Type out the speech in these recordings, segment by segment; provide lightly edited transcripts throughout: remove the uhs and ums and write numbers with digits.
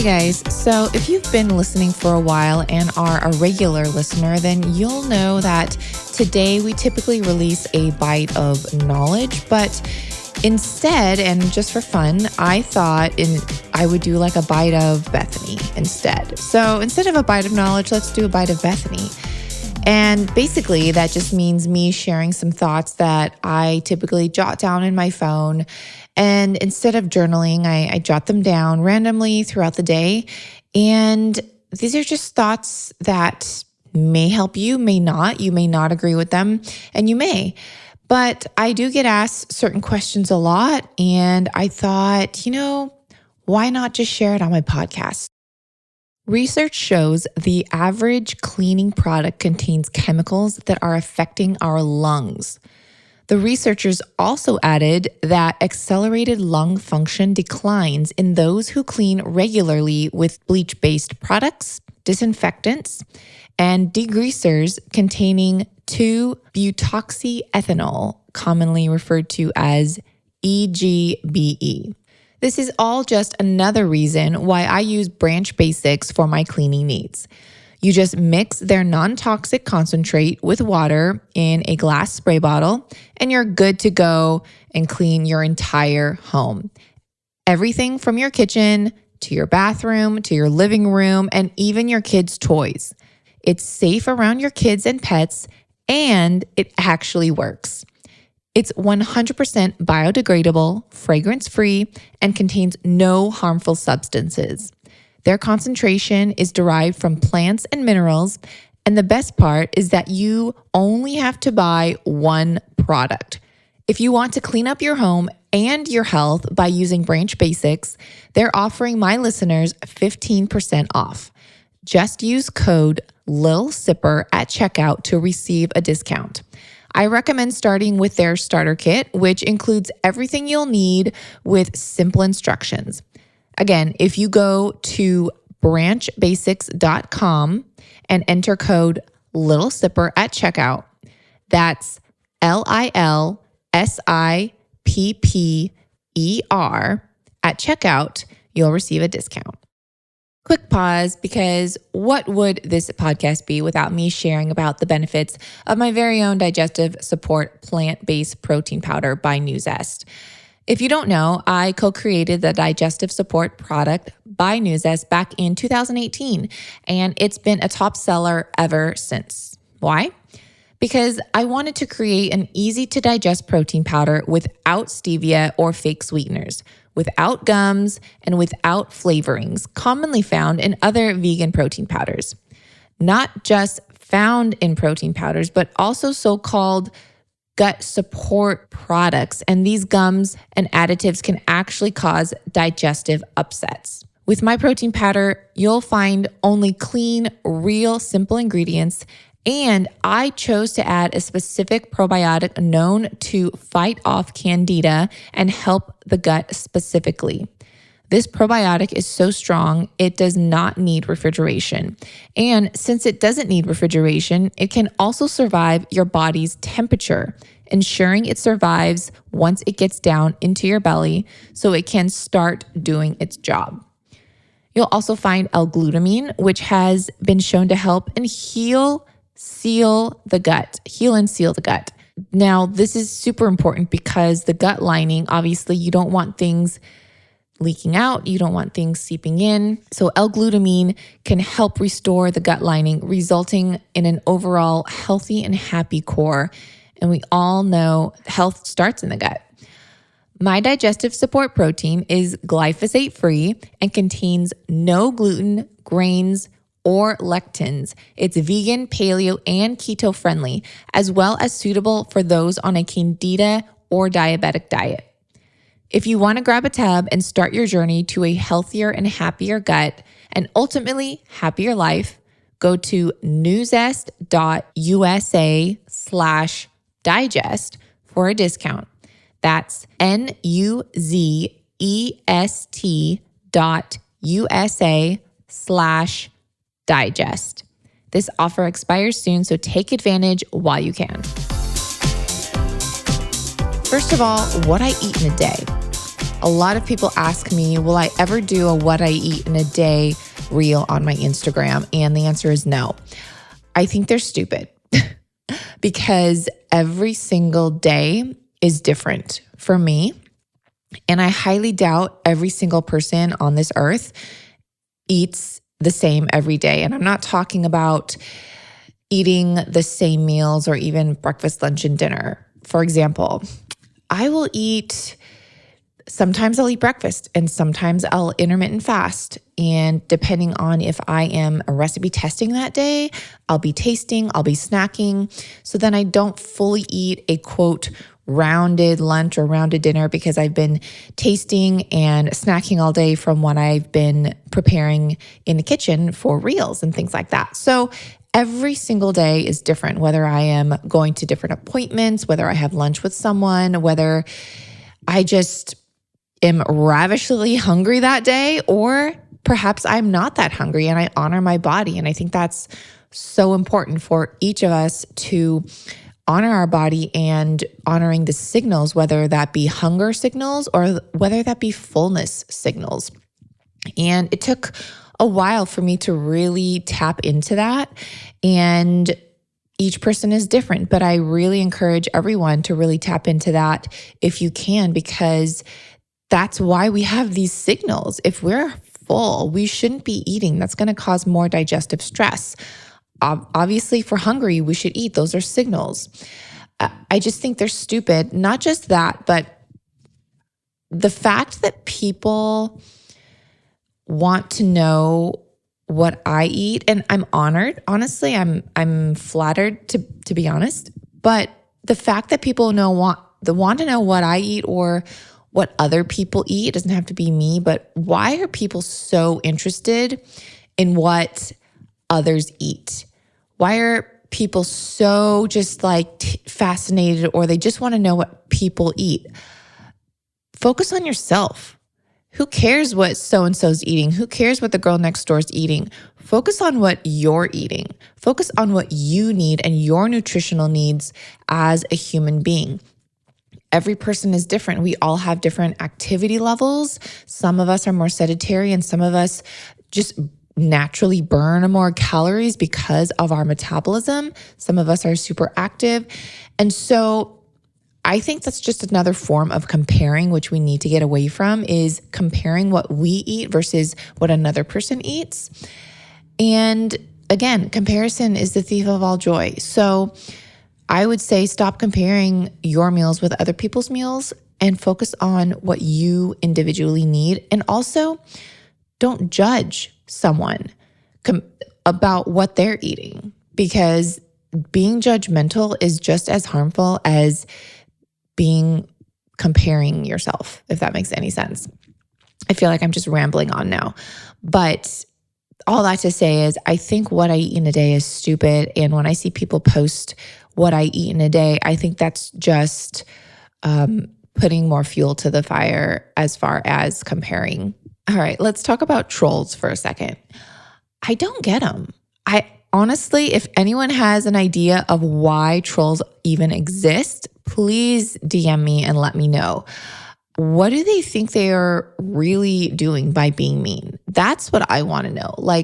guys, so if you've been listening for a while and are a regular listener, then you'll know that today we typically release a bite of knowledge, but instead, and just for fun, I thought I would do like a bite of Bethany instead. So instead of a bite of knowledge, let's do a bite of Bethany. And basically, that just means me sharing some thoughts that I typically jot down in my phone. And instead of journaling, I jot them down randomly throughout the day. And these are just thoughts that may help you, may not. You may not agree with them, and you may. But I do get asked certain questions a lot. And I thought, why not just share it on my podcast? Research shows the average cleaning product contains chemicals that are affecting our lungs. The researchers also added that accelerated lung function declines in those who clean regularly with bleach-based products, disinfectants, and degreasers containing 2-butoxyethanol, commonly referred to as EGBE. This is all just another reason why I use Branch Basics for my cleaning needs. You just mix their non-toxic concentrate with water in a glass spray bottle, and you're good to go and clean your entire home. Everything from your kitchen to your bathroom to your living room and even your kids' toys. It's safe around your kids and pets, and it actually works. It's 100% biodegradable, fragrance-free, and contains no harmful substances. Their concentration is derived from plants and minerals, and the best part is that you only have to buy one product. If you want to clean up your home and your health by using Branch Basics, they're offering my listeners 15% off. Just use code LILSIPPER at checkout to receive a discount. I recommend starting with their starter kit, which includes everything you'll need with simple instructions. Again, if you go to branchbasics.com and enter code LITTLESIPPER at checkout, that's LILSIPPER at checkout, you'll receive a discount. Quick pause, because what would this podcast be without me sharing about the benefits of my very own digestive support plant-based protein powder by Nuzest? If you don't know, I co-created the digestive support product by Nuzest back in 2018, and it's been a top seller ever since. Why? Because I wanted to create an easy-to-digest protein powder without stevia or fake sweeteners, without gums, and without flavorings commonly found in other vegan protein powders. Not just found in protein powders, but also so-called gut support products, and these gums and additives can actually cause digestive upsets. With my protein powder, you'll find only clean, real, simple ingredients, and I chose to add a specific probiotic known to fight off candida and help the gut specifically. This probiotic is so strong, it does not need refrigeration. And since it doesn't need refrigeration, it can also survive your body's temperature, ensuring it survives once it gets down into your belly so it can start doing its job. You'll also find L-glutamine, which has been shown to help and heal and seal the gut. Now, this is super important because the gut lining, obviously, you don't want things leaking out. You don't want things seeping in. So L-glutamine can help restore the gut lining, resulting in an overall healthy and happy core. And we all know health starts in the gut. My digestive support protein is glyphosate-free and contains no gluten, grains, or lectins. It's vegan, paleo, and keto friendly, as well as suitable for those on a candida or diabetic diet. If you want to grab a tub and start your journey to a healthier and happier gut and ultimately happier life, go to nuzest.usa/digest for a discount. That's nuzest.usa/digest. This offer expires soon, so take advantage while you can. First of all, what I eat in a day. A lot of people ask me, will I ever do a what I eat in a day reel on my Instagram? And the answer is no. I think they're stupid because every single day is different for me. And I highly doubt every single person on this earth eats the same every day. And I'm not talking about eating the same meals or even breakfast, lunch, and dinner. For example, sometimes I'll eat breakfast and sometimes I'll intermittent fast. And depending on if I am a recipe testing that day, I'll be tasting, I'll be snacking. So then I don't fully eat a quote, rounded lunch or rounded dinner because I've been tasting and snacking all day from what I've been preparing in the kitchen for reels and things like that. So every single day is different, whether I am going to different appointments, whether I have lunch with someone, whether I just am ravishingly hungry that day, or perhaps I'm not that hungry and I honor my body. And I think that's so important for each of us to honor our body and honoring the signals, whether that be hunger signals or whether that be fullness signals. And it took a while for me to really tap into that. And each person is different, but I really encourage everyone to really tap into that if you can, because that's why we have these signals. If we're full, we shouldn't be eating. That's going to cause more digestive stress. Obviously, if we're hungry, we should eat. Those are signals. I just think they're stupid. Not just that, but the fact that people want to know what I eat, and I'm honored. Honestly, I'm flattered to be honest. But the fact that people want to know what I eat or what other people eat, it doesn't have to be me, but why are people so interested in what others eat? Why are people so just fascinated, or they just want to know what people eat? Focus on yourself. Who cares what so-and-so's eating? Who cares what the girl next door is eating? Focus on what you're eating. Focus on what you need and your nutritional needs as a human being. Every person is different. We all have different activity levels. Some of us are more sedentary and some of us just naturally burn more calories because of our metabolism. Some of us are super active. And so I think that's just another form of comparing, which we need to get away from, is comparing what we eat versus what another person eats. And again, comparison is the thief of all joy. So I would say stop comparing your meals with other people's meals and focus on what you individually need. And also, don't judge someone about what they're eating, because being judgmental is just as harmful as comparing yourself, if that makes any sense. I feel like I'm just rambling on now. But all that to say is I think what I eat in a day is stupid. And when I see people post what I eat in a day, I think that's just putting more fuel to the fire as far as comparing. All right, let's talk about trolls for a second. I don't get them. I honestly, if anyone has an idea of why trolls even exist, please DM me and let me know. What do they think they are really doing by being mean? That's what I want to know.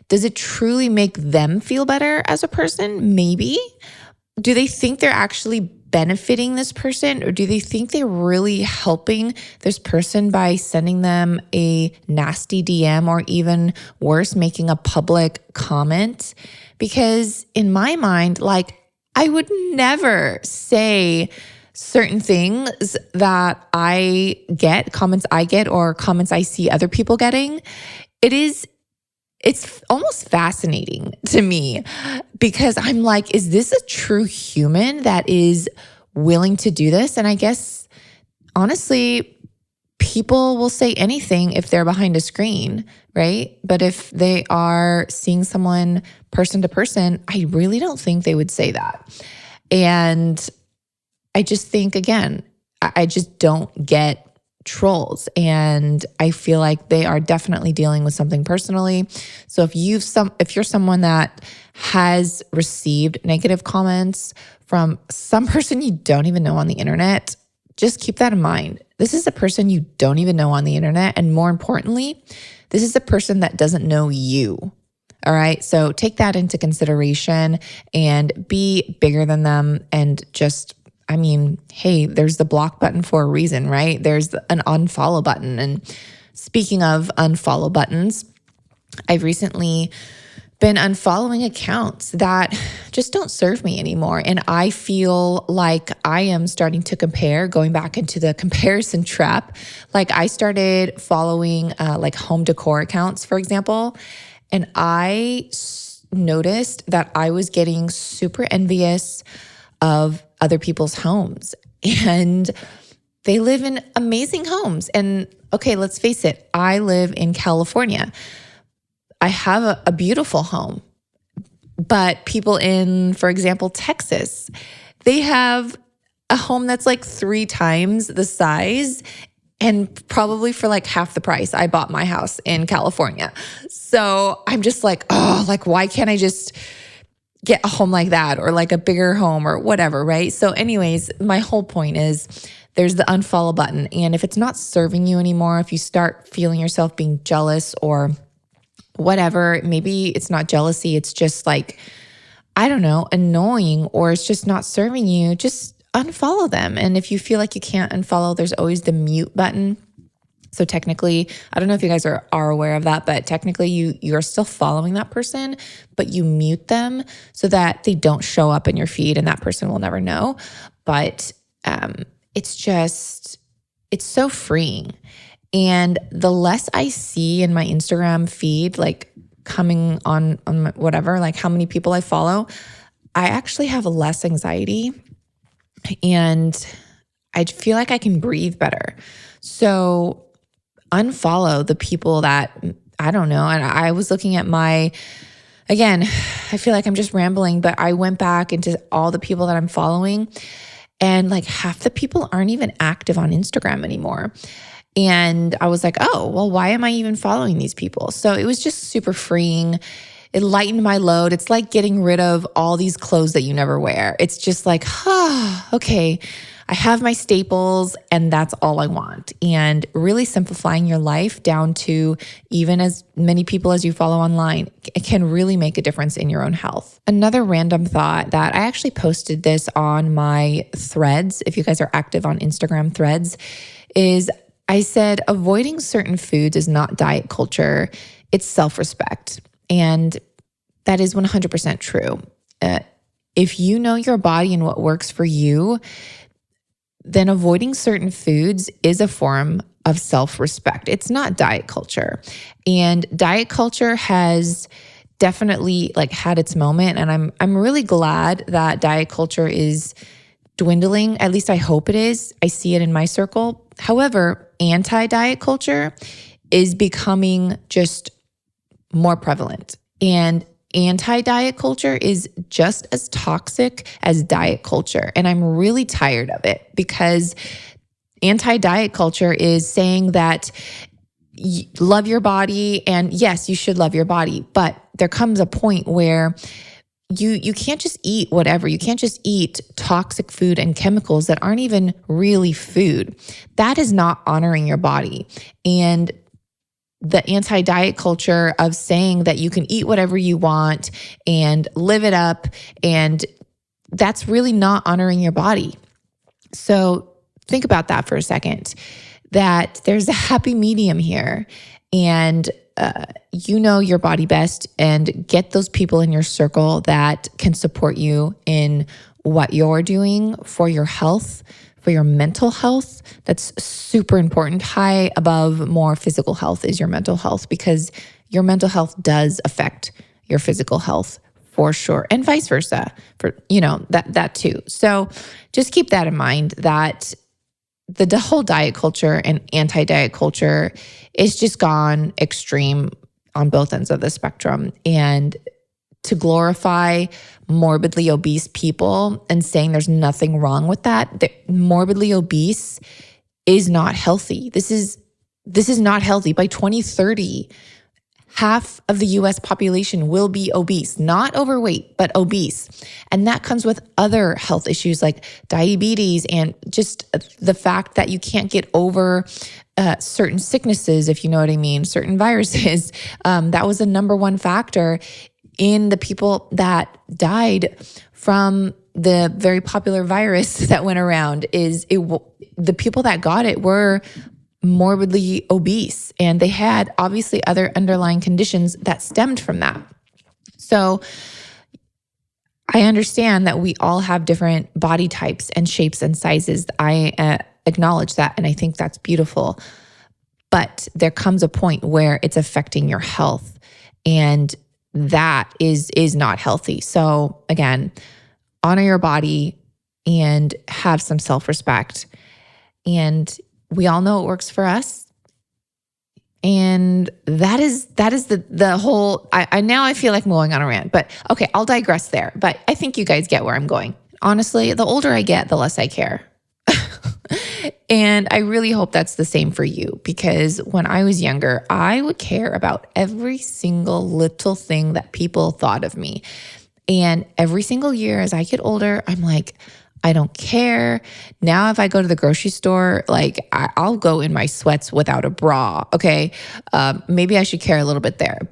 Does it truly make them feel better as a person? Maybe. Do they think they're actually benefiting this person, or do they think they're really helping this person by sending them a nasty DM, or even worse, making a public comment? Because in my mind, I would never say certain things that I get, comments I get, or comments I see other people getting. It's almost fascinating to me, because I'm like, is this a true human that is willing to do this? And I guess, honestly, people will say anything if they're behind a screen, right? But if they are seeing someone person to person, I really don't think they would say that. And I just think, again, I just don't get trolls. And I feel like they are definitely dealing with something personally. So if you're someone that has received negative comments from some person you don't even know on the internet, just keep that in mind. This is a person you don't even know on the internet. And more importantly, this is a person that doesn't know you. All right. So take that into consideration and be bigger than them. And just, hey, there's the block button for a reason, right? There's an unfollow button. And speaking of unfollow buttons, I've recently been unfollowing accounts that just don't serve me anymore. And I feel like I am starting to compare, going back into the comparison trap. Like I started following like home decor accounts, for example, and I noticed that I was getting super envious of other people's homes. And they live in amazing homes. And okay, let's face it, I live in California. I have a beautiful home, but people in, for example, Texas, they have a home that's like 3 times the size and probably for like half the price I bought my house in California. So I'm just like, oh, like, why can't I just get a home like that or like a bigger home or whatever, right? So anyways, my whole point is there's the unfollow button. And if it's not serving you anymore, if you start feeling yourself being jealous or whatever, maybe it's not jealousy, it's just like, I don't know, annoying, or it's just not serving you, just unfollow them. And if you feel like you can't unfollow, there's always the mute button. So technically, I don't know if you guys are aware of that, but technically you're still following that person, but you mute them so that they don't show up in your feed and that person will never know. But it's so freeing. And the less I see in my Instagram feed, like coming on my, whatever, like how many people I follow, I actually have less anxiety and I feel like I can breathe better. So unfollow the people that, I don't know. And I was looking at again, I feel like I'm just rambling, but I went back into all the people that I'm following and like half the people aren't even active on Instagram anymore. And I was like, oh, well, why am I even following these people? So it was just super freeing. It lightened my load. It's like getting rid of all these clothes that you never wear. It's just like, okay, I have my staples and that's all I want. And really simplifying your life down to even as many people as you follow online, it can really make a difference in your own health. Another random thought that I actually posted this on my threads, if you guys are active on Instagram threads, is I said, avoiding certain foods is not diet culture, it's self-respect. And that is 100% true. If you know your body and what works for you, then avoiding certain foods is a form of self-respect. It's not diet culture. And diet culture has definitely like had its moment. And I'm really glad that diet culture is dwindling. At least I hope it is. I see it in my circle. However, anti-diet culture is becoming just more prevalent. And anti-diet culture is just as toxic as diet culture. And I'm really tired of it because anti-diet culture is saying that love your body. And yes, you should love your body. But there comes a point where you can't just eat whatever. You can't just eat toxic food and chemicals that aren't even really food. That is not honoring your body. And the anti-diet culture of saying that you can eat whatever you want and live it up, and that's really not honoring your body. So think about that for a second, that there's a happy medium here. And you know your body best, and get those people in your circle that can support you in what you're doing for your health, for your mental health. That's super important. High above more physical health is your mental health, because your mental health does affect your physical health for sure, and vice versa for, that too. So just keep that in mind, that the whole diet culture and anti-diet culture is just gone extreme on both ends of the spectrum. And to glorify morbidly obese people and saying there's nothing wrong with that morbidly obese is not healthy. This is not healthy. By 2030, Half of the US population will be obese, not overweight, but obese. And that comes with other health issues like diabetes and just the fact that you can't get over certain sicknesses, if you know what I mean, certain viruses. That was the number one factor in the people that died from the very popular virus that went around. The people that got it were morbidly obese, and they had obviously other underlying conditions that stemmed from that. So I understand that we all have different body types and shapes and sizes. I acknowledge that, and I think that's beautiful. But there comes a point where it's affecting your health, and that is not healthy. So again, honor your body and have some self-respect. And we all know it works for us. And that is the whole, now I feel like I'm going on a rant, but okay, I'll digress there. But I think you guys get where I'm going. Honestly, the older I get, the less I care. And I really hope that's the same for you, because when I was younger, I would care about every single little thing that people thought of me. And every single year as I get older, I'm like, I don't care. Now, if I go to the grocery store, like I'll go in my sweats without a bra. Okay. Maybe I should care a little bit there.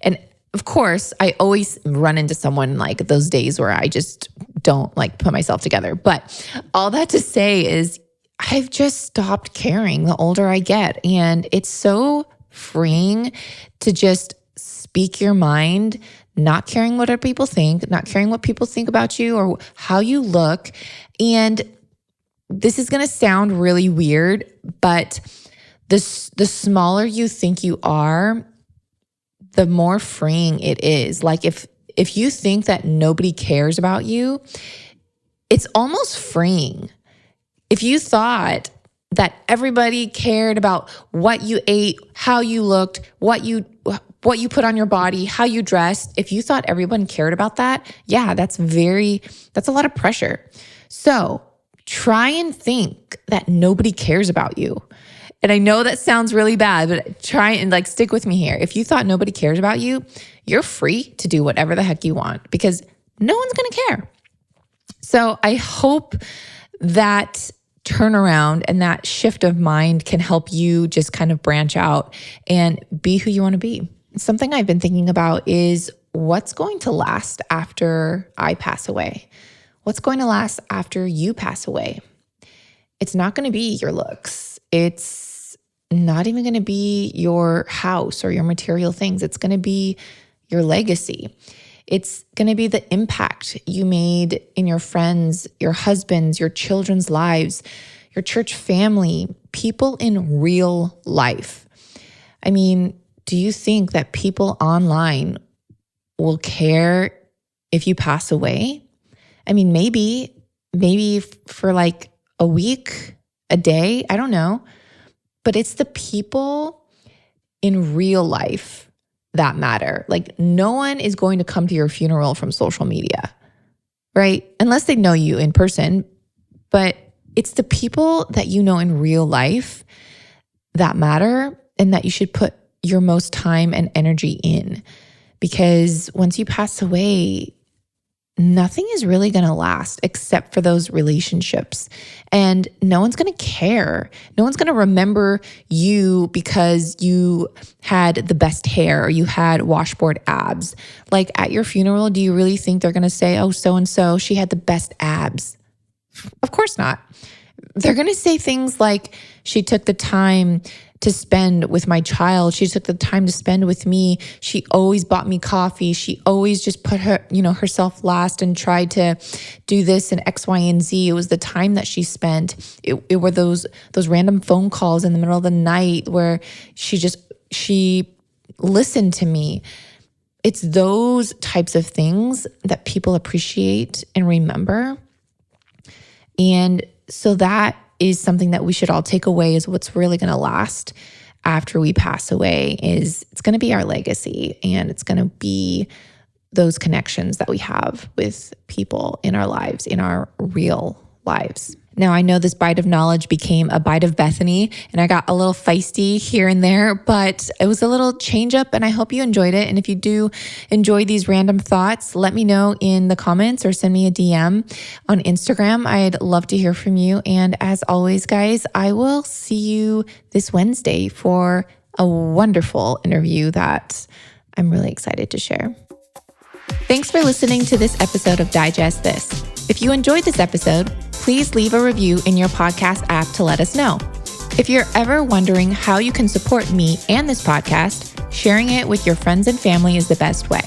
And of course, I always run into someone like those days where I just don't like put myself together. But all that to say is I've just stopped caring the older I get. And it's so freeing to just speak your mind, not caring what other people think, not caring what people think about you or how you look. And this is going to sound really weird, but the smaller you think you are, the more freeing it is. Like if you think that nobody cares about you, it's almost freeing. If you thought that everybody cared about what you ate, how you looked, what you put on your body, how you dressed, if you thought everyone cared about that, yeah, that's a lot of pressure. So try and think that nobody cares about you. And I know that sounds really bad, but try and stick with me here. If you thought nobody cares about you, you're free to do whatever the heck you want because no one's going to care. So I hope that turnaround and that shift of mind can help you just kind of branch out and be who you want to be. Something I've been thinking about is what's going to last after I pass away? What's going to last after you pass away? It's not going to be your looks. It's not even going to be your house or your material things. It's going to be your legacy. It's going to be the impact you made in your friends, your husbands, your children's lives, your church family, people in real life. I mean, do you think that people online will care if you pass away? I mean, maybe for like a week, a day, I don't know. But it's the people in real life that matter. Like no one is going to come to your funeral from social media, right? Unless they know you in person. But it's the people that you know in real life that matter and that you should put your most time and energy in. Because once you pass away, nothing is really going to last except for those relationships. And no one's going to care. No one's going to remember you because you had the best hair or you had washboard abs. Like at your funeral, do you really think they're going to say, oh, so-and-so, she had the best abs? Of course not. They're going to say things like, she took the time to spend with my child. She took the time to spend with me. She always bought me coffee. She always just put herself last and tried to do this and X, Y, and Z. It was the time that she spent. It were those random phone calls in the middle of the night where she listened to me. It's those types of things that people appreciate and remember. And so that is something that we should all take away is what's really going to last after we pass away is it's going to be our legacy and it's going to be those connections that we have with people in our lives, in our real lives. Now, I know this bite of knowledge became a bite of Bethany, and I got a little feisty here and there, but it was a little change up, and I hope you enjoyed it. And if you do enjoy these random thoughts, let me know in the comments or send me a DM on Instagram. I'd love to hear from you. And as always, guys, I will see you this Wednesday for a wonderful interview that I'm really excited to share. Thanks for listening to this episode of Digest This. If you enjoyed this episode, please leave a review in your podcast app to let us know. If you're ever wondering how you can support me and this podcast, sharing it with your friends and family is the best way.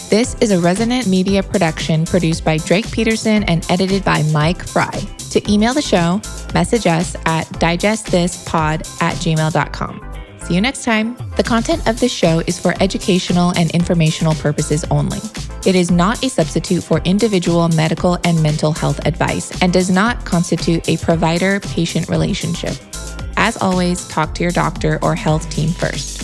This is a Resonant Media production produced by Drake Peterson and edited by Mike Frey. To email the show, message us at digestthispod@gmail.com. See you next time. The content of this show is for educational and informational purposes only. It is not a substitute for individual medical and mental health advice and does not constitute a provider-patient relationship. As always, talk to your doctor or health team first.